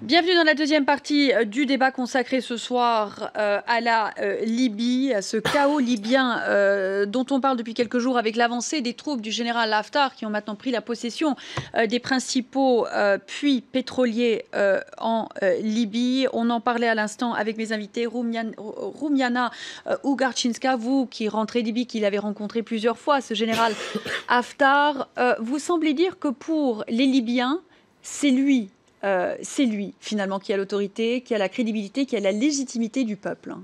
Bienvenue dans la deuxième partie du débat consacré ce soir à la Libye, à ce chaos libyen dont on parle depuis quelques jours avec l'avancée des troupes du général Haftar qui ont maintenant pris la possession des principaux puits pétroliers en Libye. On en parlait à l'instant avec mes invités, Roumiana Ugarczynska, vous qui rentrez de Libye, qui l'avez rencontré plusieurs fois, ce général Haftar. Vous semblez dire que pour les Libyens, c'est lui finalement, qui a l'autorité, qui a la crédibilité, qui a la légitimité du peuple.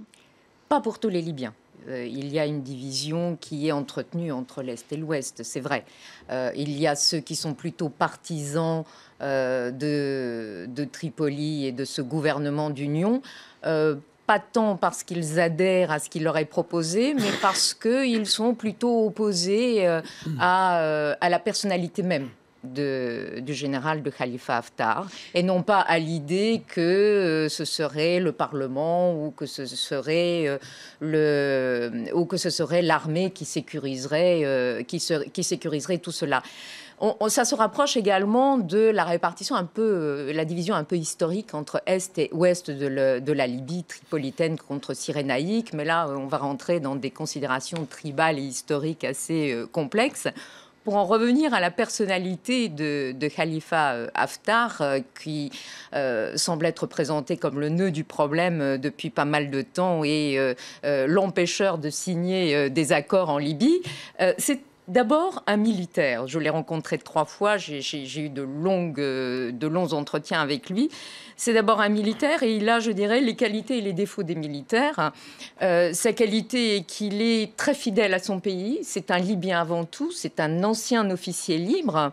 Pas pour tous les Libyens. Il y a une division qui est entretenue entre l'Est et l'Ouest, c'est vrai. Il y a ceux qui sont plutôt partisans de Tripoli et de ce gouvernement d'union. Pas tant parce qu'ils adhèrent à ce qu'il leur est proposé, mais parce qu'ils sont plutôt opposés à la personnalité même du général de Khalifa Haftar, et non pas à l'idée que ce serait le Parlement ou que ce serait l'armée qui sécuriserait tout cela. Ça se rapproche également de la répartition la division un peu historique entre Est et Ouest de la Libye tripolitaine contre cyrénaïque, mais là on va rentrer dans des considérations tribales et historiques assez complexes. Pour en revenir à la personnalité de Khalifa Haftar, qui semble être présenté comme le nœud du problème depuis pas mal de temps et l'empêcheur de signer des accords en Libye, c'est d'abord un militaire. Je l'ai rencontré 3 fois, j'ai eu de longs entretiens avec lui. C'est d'abord un militaire et il a, je dirais, les qualités et les défauts des militaires. Sa qualité est qu'il est très fidèle à son pays. C'est un Libyen avant tout, c'est un ancien officier libre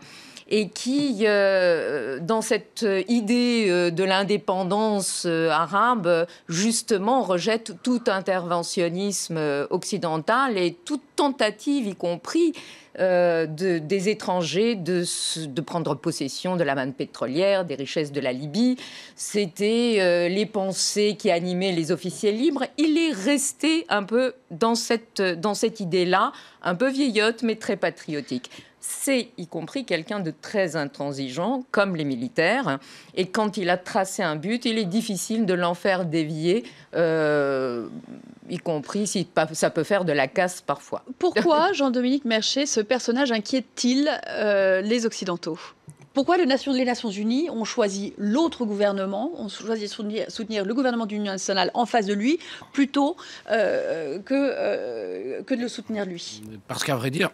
et qui, dans cette idée de l'indépendance arabe, justement rejette tout interventionnisme occidental et toute tentative, y compris des étrangers, de prendre possession de la manne pétrolière, des richesses de la Libye. C'était les pensées qui animaient les officiers libres. Il est resté un peu dans cette idée-là, un peu vieillotte, mais très patriotique. C'est y compris quelqu'un de très intransigeant, comme les militaires. Et quand il a tracé un but, il est difficile de l'en faire dévier, y compris si ça peut faire de la casse parfois. Pourquoi Jean-Dominique Merchet, ce personnage inquiète-t-il les Occidentaux ? Pourquoi les Nations Unies ont choisi l'autre gouvernement, ont choisi de soutenir le gouvernement d'union nationale en face de lui, plutôt que de le soutenir lui ? Parce qu'à vrai dire,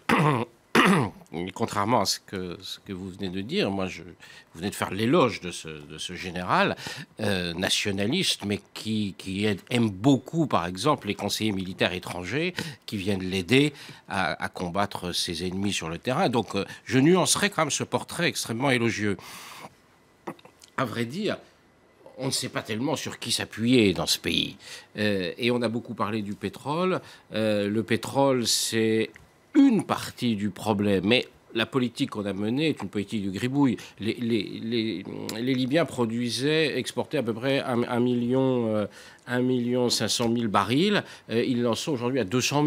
contrairement à ce que vous venez de dire, vous venez de faire l'éloge de ce général nationaliste, mais qui aime beaucoup, par exemple, les conseillers militaires étrangers qui viennent l'aider à combattre ses ennemis sur le terrain. Donc, je nuancerai quand même ce portrait extrêmement élogieux. À vrai dire, on ne sait pas tellement sur qui s'appuyer dans ce pays. Et on a beaucoup parlé du pétrole. Le pétrole, c'est une partie du problème, mais la politique qu'on a menée est une politique de gribouille. Les Libyens exportaient à peu près 1,5 million barils. Ils en sont aujourd'hui à 200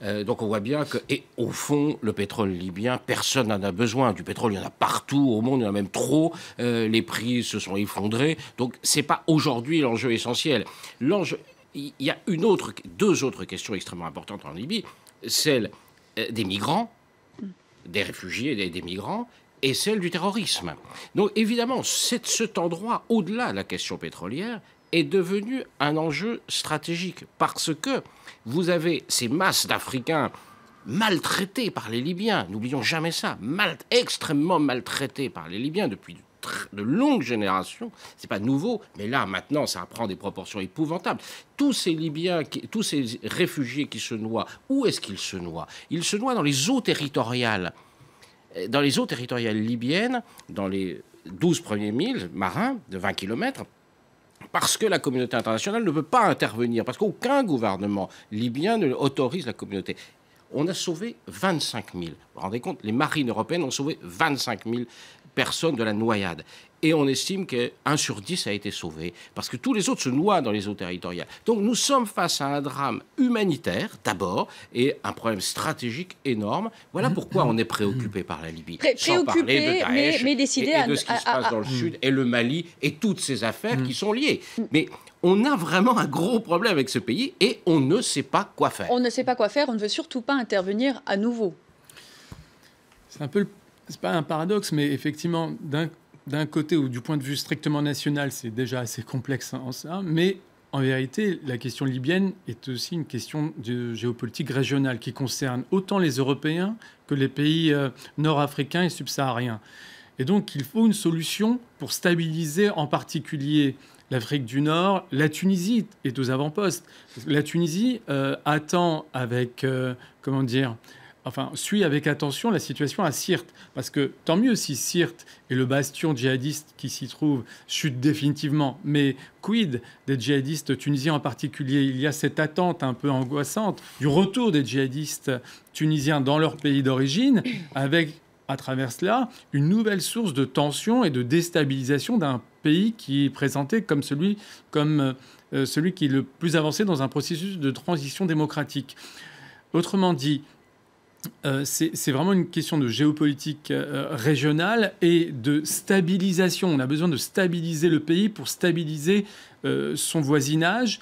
000. Donc on voit bien que, et au fond, le pétrole libyen, personne n'en a besoin. Du pétrole, il y en a partout au monde, il y en a même trop. Les prix se sont effondrés. Donc c'est pas aujourd'hui l'enjeu essentiel. Il y a deux autres questions extrêmement importantes en Libye. Celle des migrants, des réfugiés et des migrants, et celle du terrorisme. Donc évidemment, cet endroit, au-delà de la question pétrolière, est devenu un enjeu stratégique, parce que vous avez ces masses d'Africains maltraités par les Libyens, n'oublions jamais ça, extrêmement maltraités par les Libyens depuis de longues générations, c'est pas nouveau, mais là maintenant ça prend des proportions épouvantables. Tous ces Libyens, tous ces réfugiés qui se noient, où est-ce qu'ils se noient? Ils se noient dans les eaux territoriales. Dans les eaux territoriales libyennes, dans les 12 premiers milles marins de 20 km, parce que la communauté internationale ne peut pas intervenir, parce qu'aucun gouvernement libyen ne autorise la communauté. On a sauvé 25 000. Vous vous rendez compte? Les marines européennes ont sauvé 25 000 personnes de la noyade. et on estime que 1 sur 10 a été sauvé, parce que tous les autres se noient dans les eaux territoriales. Donc nous sommes face à un drame humanitaire, d'abord, et un problème stratégique énorme. Voilà pourquoi on est préoccupé par la Libye. Sans parler de Daesh mais décidé et de ce qui se passe dans le Sud, et le Mali, et toutes ces affaires qui sont liées. Mais on a vraiment un gros problème avec ce pays, et on ne sait pas quoi faire. On ne sait pas quoi faire, on ne veut surtout pas intervenir à nouveau. C'est un peu, c'est pas un paradoxe, mais effectivement, d'un côté, ou du point de vue strictement national, c'est déjà assez complexe en ça, mais en vérité, la question libyenne est aussi une question de géopolitique régionale qui concerne autant les Européens que les pays nord-africains et subsahariens. Et donc, il faut une solution pour stabiliser en particulier l'Afrique du Nord. La Tunisie est aux avant-postes. La Tunisie attend avec, suit avec attention la situation à Sirte. Parce que tant mieux si Sirte et le bastion djihadiste qui s'y trouve chutent définitivement. Mais quid des djihadistes tunisiens en particulier? Il y a cette attente un peu angoissante du retour des djihadistes tunisiens dans leur pays d'origine, avec, à travers cela, une nouvelle source de tension et de déstabilisation d'un pays qui est présenté comme celui qui est le plus avancé dans un processus de transition démocratique. Autrement dit, c'est vraiment une question de géopolitique régionale et de stabilisation. On a besoin de stabiliser le pays pour stabiliser son voisinage.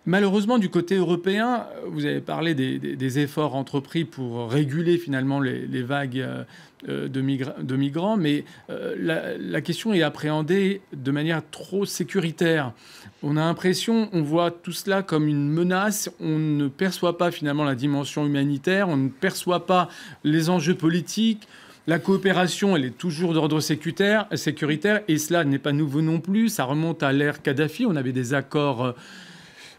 Malheureusement, du côté européen, vous avez parlé des efforts entrepris pour réguler finalement les vagues de migrants, mais la question est appréhendée de manière trop sécuritaire. On a l'impression, on voit tout cela comme une menace, on ne perçoit pas finalement la dimension humanitaire, on ne perçoit pas les enjeux politiques. La coopération, elle est toujours d'ordre sécuritaire, et cela n'est pas nouveau non plus. Ça remonte à l'ère Kadhafi, on avait des accords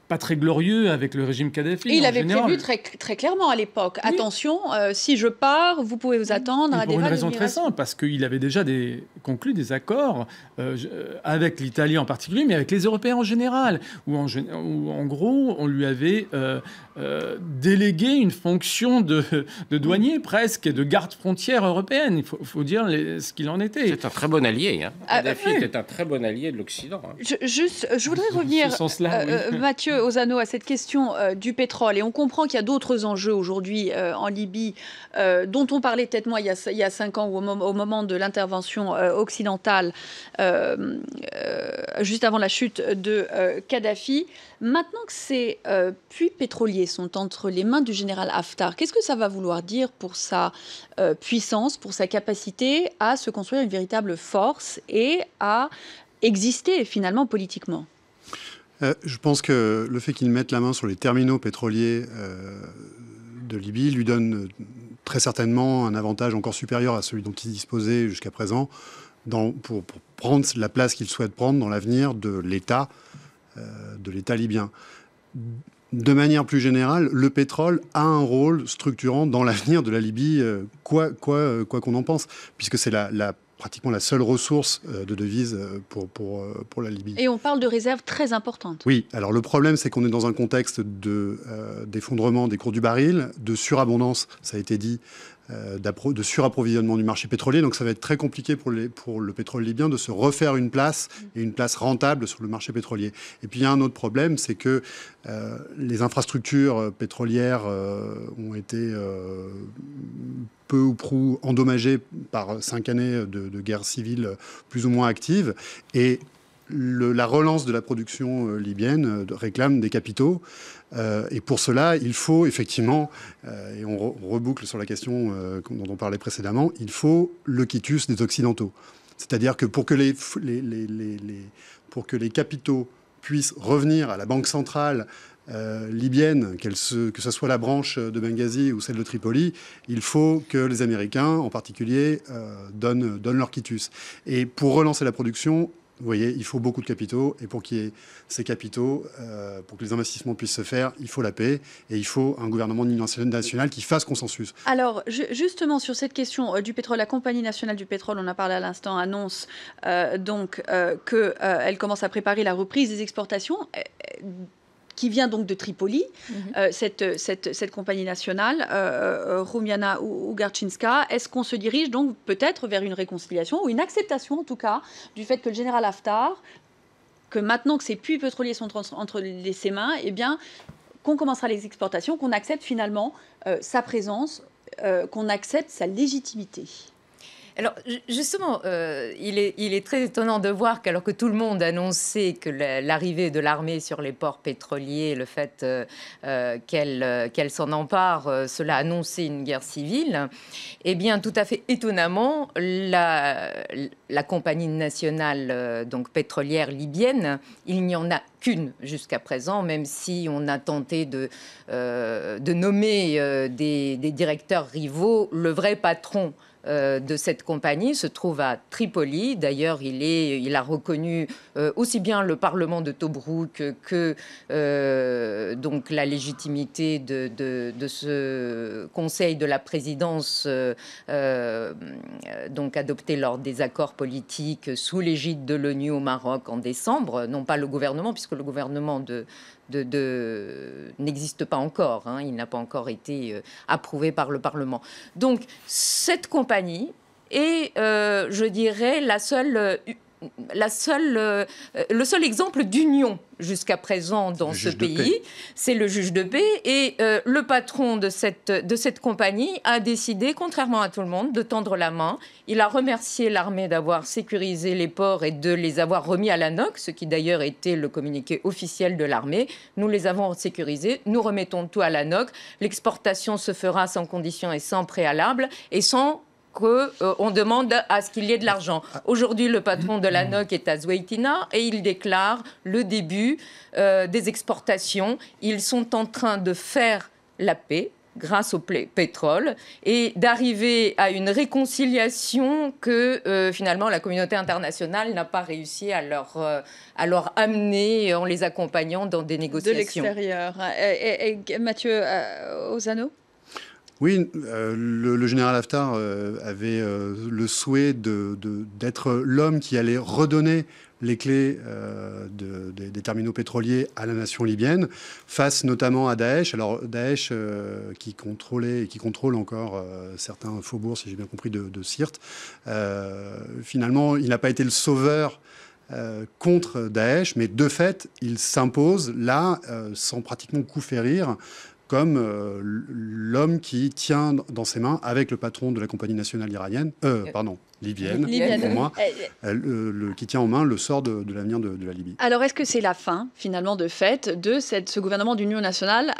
pas très glorieux avec le régime Kadhafi. Et il avait prévu très clairement à l'époque. Oui. Attention, si je pars, vous pouvez vous attendre à des vagues de migration. Pour une raison très simple, parce qu'il avait déjà conclu des accords avec l'Italie en particulier, mais avec les Européens en général, où en gros, on lui avait délégué une fonction de douanier presque, et de garde-frontière européenne. Il faut dire ce qu'il en était. C'est un très bon allié. Hein. Kadhafi était un très bon allié de l'Occident. Hein. Je voudrais revenir, oui. Mathieu Ozano, à cette question du pétrole. Et on comprend qu'il y a d'autres enjeux aujourd'hui en Libye dont on parlait peut-être moi il y a 5 ans ou au moment de l'intervention occidentale juste avant la chute de Kadhafi. Maintenant que ces puits pétroliers sont entre les mains du général Haftar, qu'est-ce que ça va vouloir dire pour sa puissance, pour sa capacité à se construire une véritable force et à exister finalement politiquement ? Je pense que le fait qu'il mette la main sur les terminaux pétroliers de Libye lui donne très certainement un avantage encore supérieur à celui dont il disposait jusqu'à présent pour prendre la place qu'il souhaite prendre dans l'avenir de l'État libyen. De manière plus générale, le pétrole a un rôle structurant dans l'avenir de la Libye, quoi qu'on en pense, puisque c'est pratiquement la seule ressource de devises pour la Libye. Et on parle de réserves très importantes. Oui, alors le problème, c'est qu'on est dans un contexte d'effondrement des cours du baril, de surabondance, ça a été dit, de surapprovisionnement du marché pétrolier. Donc ça va être très compliqué pour le pétrole libyen de se refaire une place, et une place rentable sur le marché pétrolier. Et puis il y a un autre problème, c'est que les infrastructures pétrolières ont été peu ou prou endommagées par 5 années de guerre civile plus ou moins active. Et la relance de la production libyenne réclame des capitaux. Et pour cela, il faut effectivement, et on reboucle sur la question dont on parlait précédemment, il faut le quitus des Occidentaux. C'est-à-dire que pour que les capitaux puissent revenir à la banque centrale libyenne, que ce soit la branche de Benghazi ou celle de Tripoli, il faut que les Américains, en particulier, donnent leur quitus. Et pour relancer la production, vous voyez, il faut beaucoup de capitaux. Et pour qu'il y ait ces capitaux, pour que les investissements puissent se faire, il faut la paix. Et il faut un gouvernement national qui fasse consensus. Alors, justement, sur cette question du pétrole, la Compagnie nationale du pétrole, on a parlé à l'instant, annonce qu'elle commence à préparer la reprise des exportations. qui vient donc de Tripoli, cette compagnie nationale, Rumiana Ugarchinska. Est-ce qu'on se dirige donc peut-être vers une réconciliation ou une acceptation en tout cas du fait que le général Haftar, que maintenant que ces puits pétroliers sont entre ses mains, eh bien, qu'on commencera les exportations, qu'on accepte finalement sa présence, qu'on accepte sa légitimité? Alors, justement, il est très étonnant de voir qu'alors que tout le monde annonçait que l'arrivée de l'armée sur les ports pétroliers, le fait qu'elle s'en empare, cela annonçait une guerre civile, eh bien, tout à fait étonnamment, la compagnie nationale donc pétrolière libyenne, il n'y en a qu'une jusqu'à présent, même si on a tenté de nommer des directeurs rivaux. Le vrai patron de cette compagnie se trouve à Tripoli. D'ailleurs, il a reconnu aussi bien le Parlement de Tobrouk que donc la légitimité de ce Conseil de la présidence donc adopté lors des accords politiques sous l'égide de l'ONU au Maroc en décembre. Non pas le gouvernement, puisque le gouvernement n'existe pas encore, hein, il n'a pas encore été approuvé par le Parlement. Donc cette compagnie est, je dirais, le seul exemple d'union jusqu'à présent dans ce pays. C'est le juge de paix. Et le patron de cette compagnie a décidé, contrairement à tout le monde, de tendre la main. Il a remercié l'armée d'avoir sécurisé les ports et de les avoir remis à l'ANOC, ce qui d'ailleurs était le communiqué officiel de l'armée. Nous les avons sécurisés, nous remettons tout à l'ANOC. L'exportation se fera sans condition et sans préalable et sans qu'on demande à ce qu'il y ait de l'argent. Aujourd'hui, le patron de l'ANOC est à Zoueitina et il déclare le début des exportations. Ils sont en train de faire la paix grâce au pétrole et d'arriver à une réconciliation que finalement la communauté internationale n'a pas réussi à leur amener en les accompagnant dans des négociations. De l'extérieur. Et Mathieu Ozano ? Oui, le général Haftar avait le souhait d'être l'homme qui allait redonner les clés des terminaux pétroliers à la nation libyenne, face notamment à Daesh. Alors Daesh qui contrôlait et qui contrôle encore certains faubourgs, si j'ai bien compris, de Sirte. Finalement, il n'a pas été le sauveur contre Daesh, mais de fait, il s'impose là, sans pratiquement coup férir, comme l'homme qui tient dans ses mains, avec le patron de la compagnie nationale libyenne, pour moi, qui tient en main le sort de l'avenir de la Libye. Alors, est-ce que c'est la fin, finalement, de fait, de ce gouvernement d'union nationale,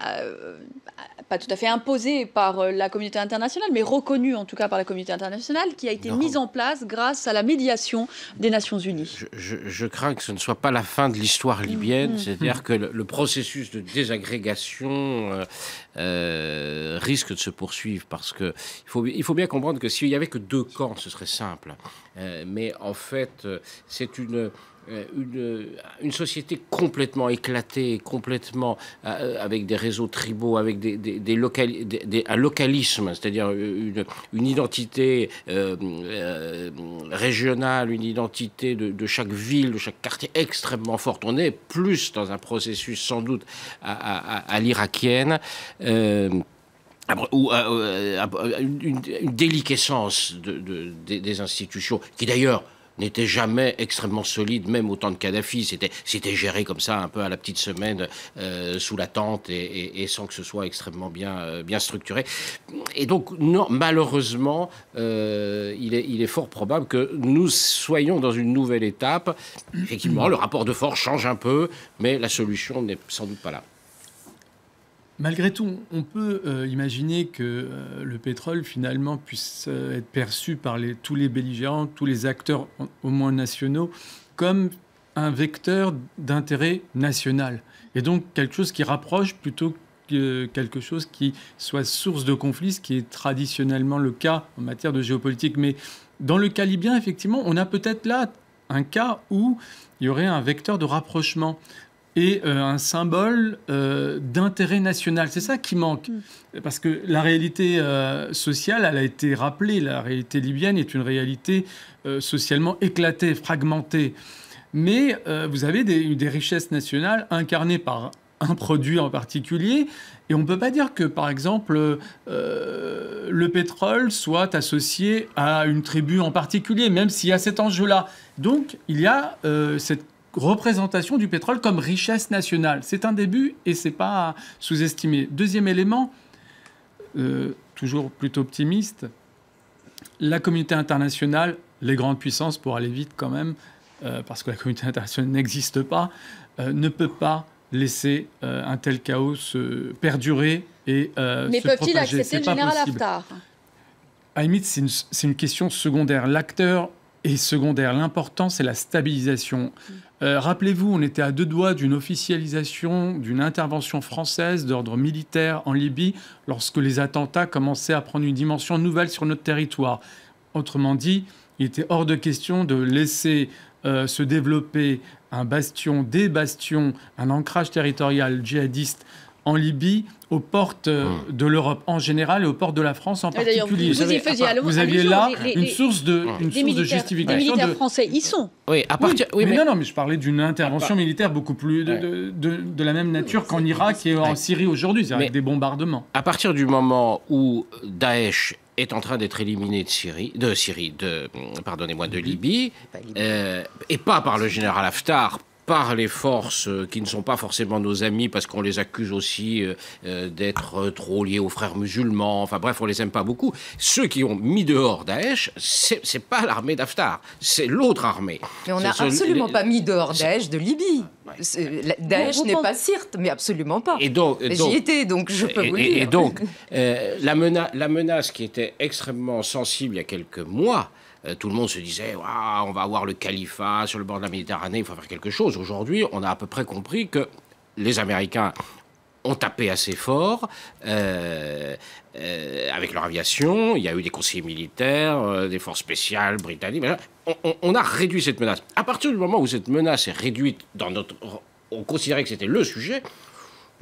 pas tout à fait imposé par la communauté internationale, mais reconnu en tout cas par la communauté internationale, qui a été mise en place grâce à la médiation des Nations Unies? Je crains que ce ne soit pas la fin de l'histoire libyenne, c'est-à-dire que le processus de désagrégation risque de se poursuivre, parce que il faut bien comprendre que s'il n'y avait que deux camps, ce serait simple. Mais en fait, c'est une société complètement éclatée, complètement avec des réseaux tribaux, avec un localisme, c'est-à-dire une identité régionale, une identité de chaque ville, de chaque quartier extrêmement forte. On est plus dans un processus sans doute à l'irakienne. Ou une déliquescence des institutions, qui d'ailleurs n'était jamais extrêmement solide, même au temps de Kadhafi. C'était géré comme ça, un peu à la petite semaine, sous la tente et sans que ce soit extrêmement bien structuré. Et donc, non, malheureusement, il est fort probable que nous soyons dans une nouvelle étape. Effectivement, le rapport de force change un peu, mais la solution n'est sans doute pas là. Malgré tout, on peut imaginer que le pétrole, finalement, puisse être perçu par tous les belligérants, tous les acteurs, au moins nationaux, comme un vecteur d'intérêt national. Et donc, quelque chose qui rapproche plutôt que quelque chose qui soit source de conflit, ce qui est traditionnellement le cas en matière de géopolitique. Mais dans le cas libyen, effectivement, on a peut-être là un cas où il y aurait un vecteur de rapprochement et un symbole d'intérêt national. C'est ça qui manque. Parce que la réalité sociale, elle a été rappelée. La réalité libyenne est une réalité socialement éclatée, fragmentée. Mais vous avez des richesses nationales incarnées par un produit en particulier. Et on ne peut pas dire que, par exemple, le pétrole soit associé à une tribu en particulier, même s'il y a cet enjeu-là. Donc, il y a cette représentation du pétrole comme richesse nationale. C'est un début et ce n'est pas à sous-estimer. Deuxième élément, toujours plutôt optimiste, la communauté internationale, les grandes puissances, pour aller vite quand même, parce que la communauté internationale n'existe pas, ne peut pas laisser un tel chaos se perdurer et Mais se peuvent-ils propager. accepter le général Haftar? À la limite, c'est une question secondaire. L'acteur est secondaire. L'important, c'est la stabilisation. Rappelez-vous, on était à 2 doigts d'une officialisation d'une intervention française d'ordre militaire en Libye lorsque les attentats commençaient à prendre une dimension nouvelle sur notre territoire. Autrement dit, il était hors de question de laisser se développer un bastion, des bastions, un ancrage territorial djihadiste en Libye, aux portes de l'Europe en général et aux portes de la France en particulier. Vous aviez là une source de justification. Les militaires français y sont. Oui, mais je parlais d'une intervention militaire beaucoup plus de la même nature qu'en Irak et en Syrie aujourd'hui, avec des bombardements. À partir du moment où Daesh est en train d'être éliminé de Libye, et pas par le général Haftar, par les forces qui ne sont pas forcément nos amis, parce qu'on les accuse aussi d'être trop liés aux frères musulmans, enfin bref, on les aime pas beaucoup. Ceux qui ont mis dehors Daesh, c'est pas l'armée d'Haftar, c'est l'autre armée. Mais on n'a absolument pas mis dehors Daesh de Libye. Daesh n'est pas Sirte, mais absolument pas. J'y étais, donc je peux vous le dire. Et donc, la menace qui était extrêmement sensible il y a quelques mois, tout le monde se disait on va avoir le califat sur le bord de la Méditerranée, il faut faire quelque chose. Aujourd'hui, on a à peu près compris que les Américains ont tapé assez fort avec leur aviation. Il y a eu des conseillers militaires, des forces spéciales britanniques. On a réduit cette menace. À partir du moment où cette menace est réduite, on considérait que c'était le sujet.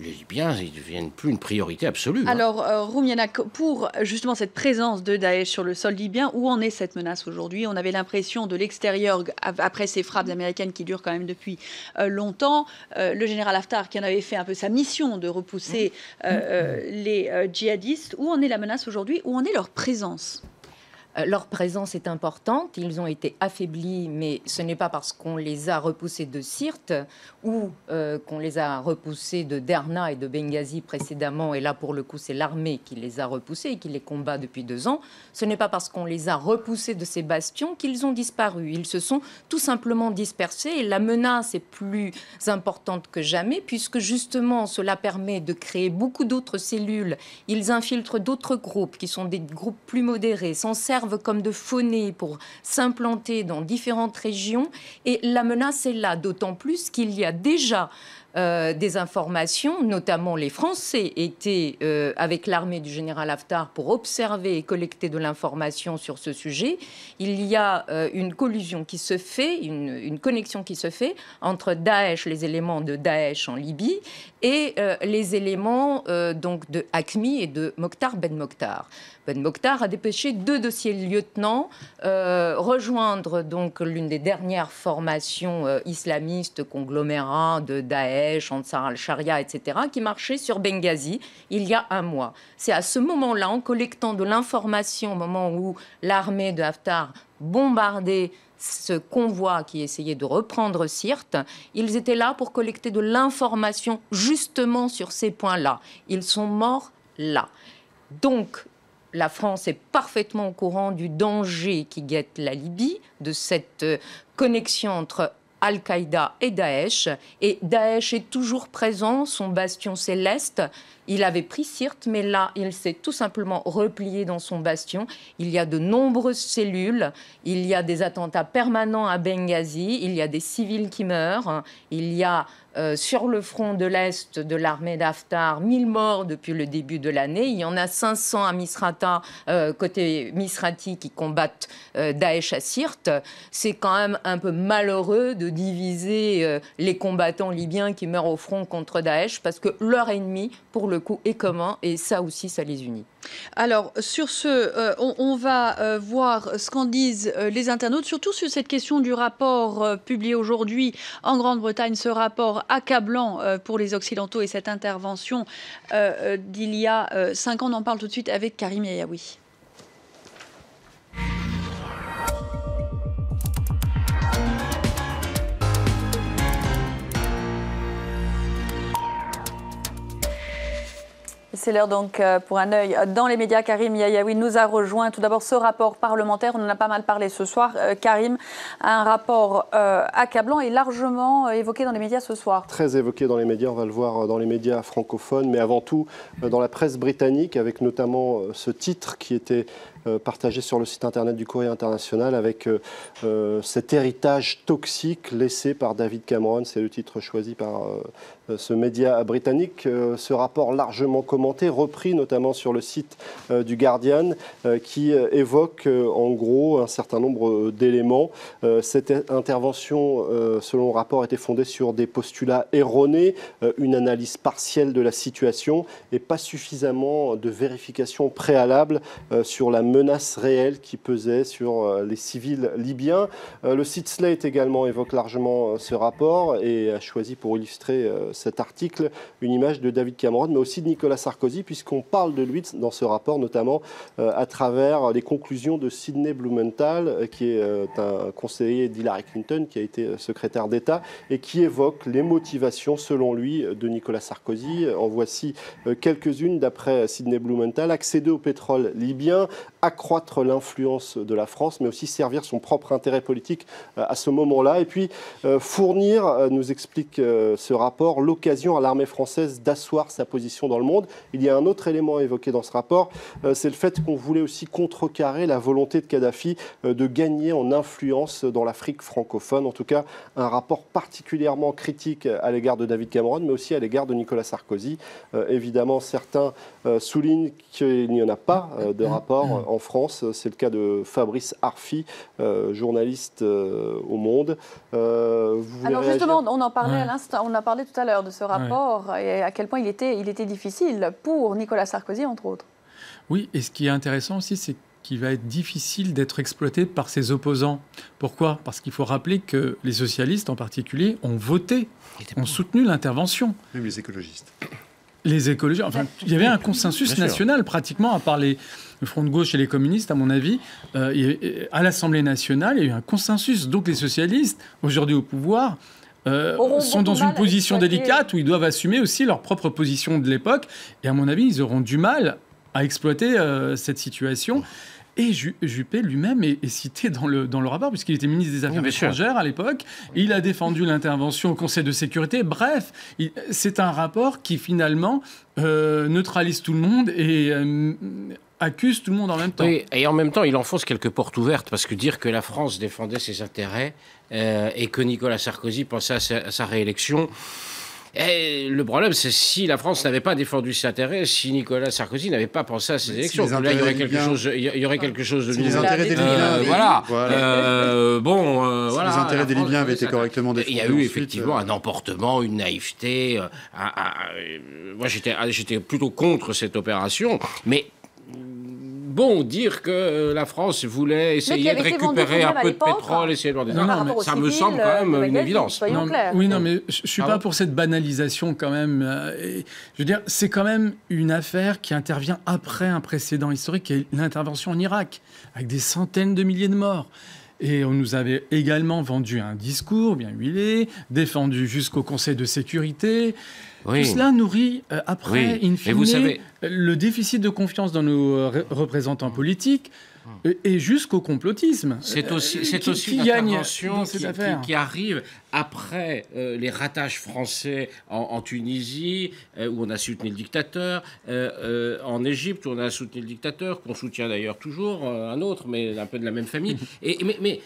Les Libyens, ils ne deviennent plus une priorité absolue. Alors, Roumianak, pour justement cette présence de Daesh sur le sol libyen, où en est cette menace aujourd'hui? On avait l'impression de l'extérieur, après ces frappes américaines qui durent quand même depuis longtemps, le général Haftar qui en avait fait un peu sa mission de repousser les djihadistes. Où en est la menace aujourd'hui? Où en est leur présence? Leur présence est importante, ils ont été affaiblis, mais ce n'est pas parce qu'on les a repoussés de Sirte ou qu'on les a repoussés de Derna et de Benghazi précédemment, et là pour le coup c'est l'armée qui les a repoussés et qui les combat depuis 2 ans, ce n'est pas parce qu'on les a repoussés de ces bastions qu'ils ont disparu, ils se sont tout simplement dispersés et la menace est plus importante que jamais puisque justement cela permet de créer beaucoup d'autres cellules, ils infiltrent d'autres groupes qui sont des groupes plus modérés, s'en servent comme de faunées pour s'implanter dans différentes régions et la menace est là, d'autant plus qu'il y a déjà des informations, notamment les Français étaient avec l'armée du général Haftar pour observer et collecter de l'information sur ce sujet. Il y a une collusion qui se fait, une connexion qui se fait entre Daesh, les éléments de Daesh en Libye, et les éléments donc de Hakmi et de Mokhtar Ben Mokhtar. Ben Mokhtar a dépêché 2 de ses lieutenants rejoindre donc l'une des dernières formations islamistes, conglomérats de Daesh, Ansar al-Sharia, etc., qui marchaient sur Benghazi il y a 1 mois. C'est à ce moment-là, en collectant de l'information, au moment où l'armée de Haftar bombardait ce convoi qui essayait de reprendre Sirte, ils étaient là pour collecter de l'information justement sur ces points-là. Ils sont morts là. Donc, la France est parfaitement au courant du danger qui guette la Libye, de cette connexion entre Al-Qaïda et Daesh. Et Daesh est toujours présent, son bastion céleste. Il avait pris Sirte, mais là, il s'est tout simplement replié dans son bastion. Il y a de nombreuses cellules, il y a des attentats permanents à Benghazi, il y a des civils qui meurent, il y a sur le front de l'Est de l'armée d'Haftar 1000 morts depuis le début de l'année. Il y en a 500 à Misrata, côté Misrati, qui combattent Daesh à Sirte. C'est quand même un peu malheureux de diviser les combattants libyens qui meurent au front contre Daesh, parce que leur ennemi, pour le le coup est commun et ça aussi, ça les unit. Alors, sur ce, on va voir ce qu'en disent les internautes, surtout sur cette question du rapport publié aujourd'hui en Grande-Bretagne, ce rapport accablant pour les Occidentaux et cette intervention d'il y a 5 ans. On en parle tout de suite avec Karim Yayaoui. C'est l'heure donc pour un œil dans les médias. Karim Yayaoui nous a rejoint. Tout d'abord, ce rapport parlementaire, on en a pas mal parlé ce soir. Karim, un rapport accablant et largement évoqué dans les médias ce soir. Très évoqué dans les médias, on va le voir dans les médias francophones, mais avant tout dans la presse britannique, avec notamment ce titre qui était partagé sur le site internet du Courrier international avec cet héritage toxique laissé par David Cameron. C'est le titre choisi par ce média britannique. Ce rapport largement commenté, repris notamment sur le site du Guardian, qui évoque en gros un certain nombre d'éléments. Cette intervention, selon le rapport, était fondée sur des postulats erronés, une analyse partielle de la situation et pas suffisamment de vérification préalable sur la menace réelle qui pesait sur les civils libyens. Le site Slate également évoque largement ce rapport et a choisi pour illustrer cet article une image de David Cameron, mais aussi de Nicolas Sarkozy, puisqu'on parle de lui dans ce rapport, notamment à travers les conclusions de Sidney Blumenthal, qui est un conseiller d'Hillary Clinton, qui a été secrétaire d'État, et qui évoque les motivations, selon lui, de Nicolas Sarkozy. En voici quelques-unes, d'après Sidney Blumenthal: accéder au pétrole libyen, accroître l'influence de la France, mais aussi servir son propre intérêt politique à ce moment-là. Et puis fournir, nous explique ce rapport, l'occasion à l'armée française d'asseoir sa position dans le monde. Il y a un autre élément évoqué dans ce rapport, c'est le fait qu'on voulait aussi contrecarrer la volonté de Kadhafi de gagner en influence dans l'Afrique francophone. En tout cas, un rapport particulièrement critique à l'égard de David Cameron, mais aussi à l'égard de Nicolas Sarkozy. Évidemment, certains soulignent qu'il n'y en a pas de rapport en France. C'est le cas de Fabrice Arfi, journaliste au Monde. Alors justement, on en parlait à l'instant, on a parlé tout à l'heure de ce rapport et à quel point il était difficile pour Nicolas Sarkozy, entre autres. Oui, et ce qui est intéressant aussi, c'est qu'il va être difficile d'être exploité par ses opposants. Pourquoi ? Parce qu'il faut rappeler que les socialistes, en particulier, ont voté, ont soutenu l'intervention. Même les écologistes. Les écologistes, enfin, il y avait un consensus national, pratiquement, à part le Front de gauche et les communistes, à mon avis. À l'Assemblée nationale, il y a eu un consensus. Donc les socialistes, aujourd'hui au pouvoir, sont dans une position délicate où ils doivent assumer aussi leur propre position de l'époque. Et à mon avis, ils auront du mal à exploiter cette situation. Et Juppé lui-même est cité dans le rapport, puisqu'il était ministre des Affaires étrangères à l'époque. Il a défendu l'intervention au Conseil de sécurité. Bref, c'est un rapport qui finalement neutralise tout le monde et accuse tout le monde en même temps. Oui, et en même temps, il enfonce quelques portes ouvertes, parce que dire que la France défendait ses intérêts et que Nicolas Sarkozy pensait à sa réélection... Et le problème, c'est si la France n'avait pas défendu ses intérêts, si Nicolas Sarkozy n'avait pas pensé à ses élections. Là, il y aurait quelque chose de nouveau. Les intérêts des Libyens, voilà. Si les intérêts des Libyens avaient été correctement défendus. Il y a eu effectivement un emportement, une naïveté. Moi, j'étais plutôt contre cette opération, mais. Bon, dire que la France voulait essayer de récupérer un peu de pétrole, essayer de ça me semble quand même une évidence. Oui, non, mais je ne suis pas pour cette banalisation quand même. Je veux dire, c'est quand même une affaire qui intervient après un précédent historique, qui est l'intervention en Irak, avec des centaines de milliers de morts. Et on nous avait également vendu un discours bien huilé, défendu jusqu'au Conseil de sécurité. Oui. Tout cela nourrit après, in fine, le déficit de confiance dans nos représentants politiques et jusqu'au complotisme. C'est aussi une intervention qui arrive après les ratages français en Tunisie, où on a soutenu le dictateur, en Égypte, où on a soutenu le dictateur, qu'on soutient d'ailleurs toujours, un autre, mais un peu de la même famille. Mais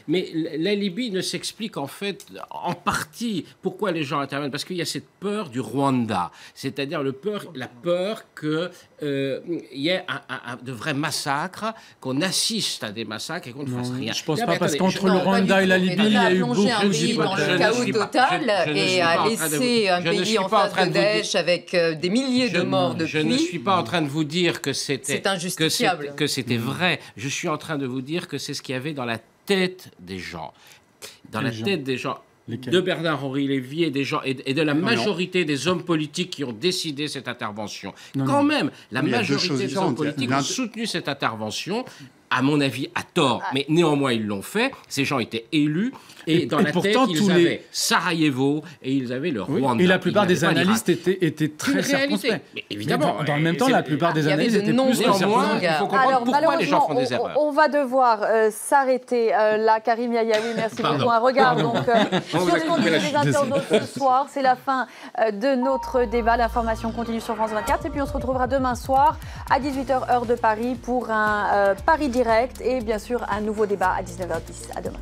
la Libye ne s'explique en fait en partie pourquoi les gens interviennent, parce qu'il y a cette peur du Rwanda. Rwanda, c'est-à-dire la peur qu'il y ait de vrais massacres, qu'on assiste à des massacres et qu'on ne fasse rien. Je ne pense pas, parce qu'entre le Rwanda et la Libye, il y a eu beaucoup d'hypothèses. Dans le chaos total et à laisser un pays en face de Daesh avec des milliers de morts depuis. Je ne suis pas en train de vous dire que c'était injustifiable, que c'était vrai. Je suis en train de vous dire que c'est ce qu'il y avait dans la tête des gens. Dans la tête des gens. De Bernard-Henri Lévy et des gens et de la majorité des hommes politiques qui ont décidé cette intervention. Quand même, la majorité des hommes politiques ont soutenu cette intervention, à mon avis, à tort, mais néanmoins ils l'ont fait. Ces gens étaient élus et dans la tête ils avaient Sarajevo et ils avaient le Rwanda. Et la plupart des analystes étaient très circonspects. Mais évidemment. Dans le même temps, la plupart des analystes étaient plus circonspects. Il faut comprendre pourquoi les gens font des erreurs. On va devoir s'arrêter là, Karim Yayaoui. Merci beaucoup. Un regard donc sur ce qu'ont dit les internautes ce soir. C'est la fin de notre débat. L'information continue sur France 24 et puis on se retrouvera demain soir à 18h heure de Paris pour un Paris Direct et bien sûr un nouveau débat à 19h10. À demain.